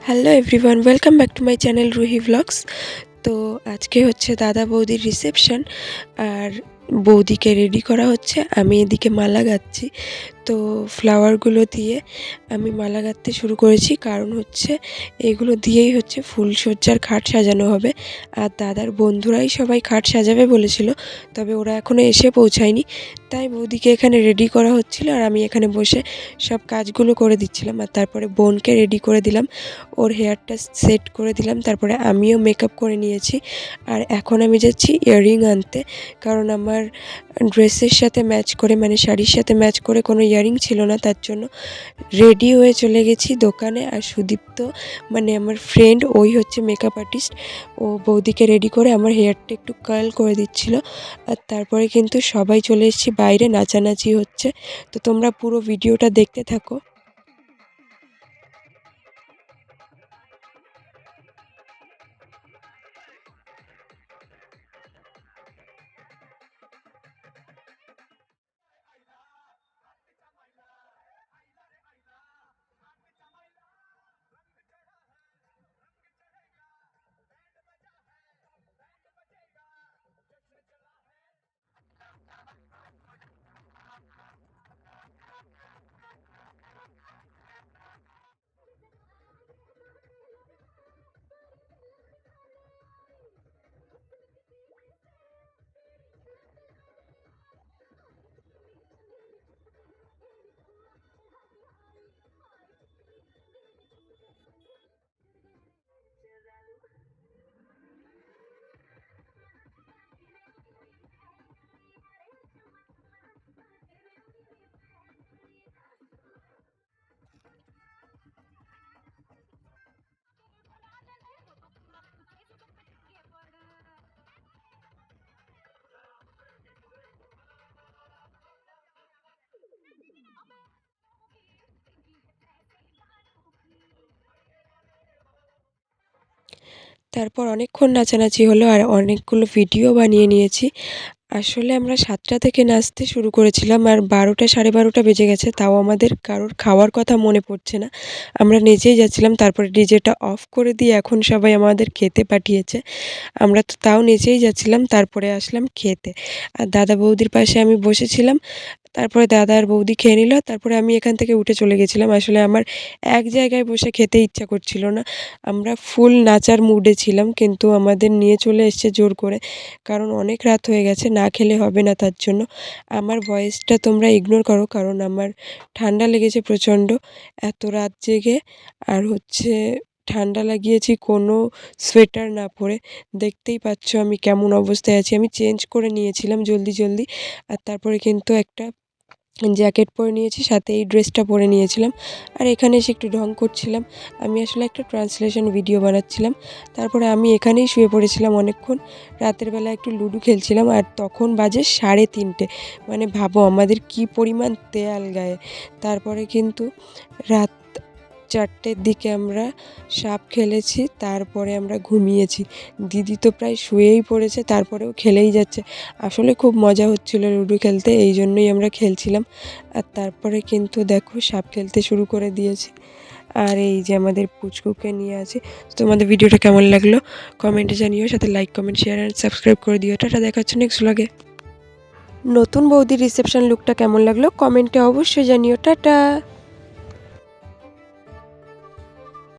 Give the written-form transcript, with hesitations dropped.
Hello everyone, welcome back to my channel Ruhi blogs. তো আজকে হচ্ছে দাদা বৌদির রিসেপশন, আর বৌদিকে রেডি করা হচ্ছে। আমি এদিকে মালা গাঁথছি। তো ফ্লাওয়ারগুলো দিয়ে আমি মালা গাঁথতে শুরু করেছি, কারণ হচ্ছে এগুলো দিয়েই হচ্ছে ফুলসজ্জার খাট সাজানো হবে। আর দাদার বন্ধুরাই সবাই খাট সাজাবে বলেছিল, তবে ওরা এখনও এসে পৌঁছায়নি। তাই বৌদিকে এখানে রেডি করা হচ্ছিল, আর আমি এখানে বসে সব কাজগুলো করে দিচ্ছিলাম। আর তারপরে বোনকে রেডি করে দিলাম, ওর হেয়ারটা সেট করে দিলাম। তারপরে আমিও মেকআপ করে নিয়েছি। আর এখন আমি যাচ্ছি ইয়াররিং আনতে, কারণ আমার ড্রেসের সাথে ম্যাচ করে, মানে শাড়ির সাথে ম্যাচ করে কোনো ইয়াররিং ছিল না, তার জন্য রেডি হয়ে চলে গেছি দোকানে। আর সুদীপ্ত, মানে আমার ফ্রেন্ড, ওই হচ্ছে মেকআপ আর্টিস্ট। ও বৌদিকে রেডি করে আমার হেয়ারটা একটু কার্ল করে দিচ্ছিল। আর তারপরে কিন্তু সবাই চলে এসেছি, বাইরে নাচানাচি হচ্ছে। তো তোমরা পুরো ভিডিওটা দেখতে থাকো। তারপর অনেকক্ষণ নাচানাচি হলো, আর অনেকগুলো ভিডিও বানিয়ে নিয়েছি। আসলে আমরা 7টা থেকে নাচতে শুরু করেছিলাম, আর 12টা 12:30 বেজে গেছে, তাও আমাদের কারোর খাওয়ার কথা মনে পড়ছে না। আমরা নেচেই যাচ্ছিলাম। তারপরে ডিজেটা অফ করে দিয়ে এখন সবাই আমাদের খেতে পাঠিয়েছে। আমরা তো তাও নেচেই যাচ্ছিলাম। তারপরে আসলাম খেতে, আর দাদা বৌদির পাশে আমি বসেছিলাম। তারপরে দাদা আর বৌদি খেয়ে নিল। তারপরে আমি এখান থেকে উঠে চলে গেছিলাম। আসলে আমার এক জায়গায় বসে খেতে ইচ্ছা করছিল না। আমরা ফুল নাচার মুডে ছিলাম, কিন্তু আমাদের নিয়ে চলে এসছে জোর করে, কারণ অনেক রাত হয়ে গেছে, না খেলে হবে না। তার জন্য আমার ভয়েসটা তোমরা ইগনোর করো, কারণ আমার ঠান্ডা লেগেছে প্রচণ্ড, এত রাত জেগে। আর হচ্ছে ঠান্ডা লাগিয়েছি কোনো সোয়েটার না পরে। দেখতেই পাচ্ছ আমি কেমন অবস্থায় আছি। আমি চেঞ্জ করে নিয়েছিলাম জলদি জলদি, আর তারপরে কিন্তু একটা জ্যাকেট পরে নিয়েছি, সাথে এই ড্রেসটা পরে নিয়েছিলাম। আর এখানে এসে একটু ঢং করছিলাম। আমি আসলে একটা ট্রান্সলেশন ভিডিও বানাচ্ছিলাম। তারপরে আমি এখানেই শুয়ে পড়েছিলাম অনেকক্ষণ। রাতের বেলা একটু লুডো খেলছিলাম, আর তখন বাজে 3:30। মানে ভাবো আমাদের কি পরিমাণ তেয়াল গায়ে। তারপরে কিন্তু রাত 4টের দিকে আমরা সাপ খেলেছি, তারপরে আমরা ঘুমিয়েছি। দিদি তো প্রায় শুয়েই পড়েছে, তারপরেও খেলেই যাচ্ছে। আসলে খুব মজা হচ্ছিল লুডো খেলতে, এই জন্যই আমরা খেলছিলাম। আর তারপরে কিন্তু দেখো সাপ খেলতে শুরু করে দিয়েছি। আর এই যে আমাদের পুচকুকে নিয়ে আছি। তোমাদের ভিডিওটা কেমন লাগলো কমেন্টে জানিও, সাথে like, comment, share and subscribe করে দিও। টাটা, দেখা হচ্ছে নেক্সট ব্লগে। নতুন বৌদির রিসেপশন লুকটা কেমন লাগলো কমেন্টে অবশ্যই জানিও। টাটা।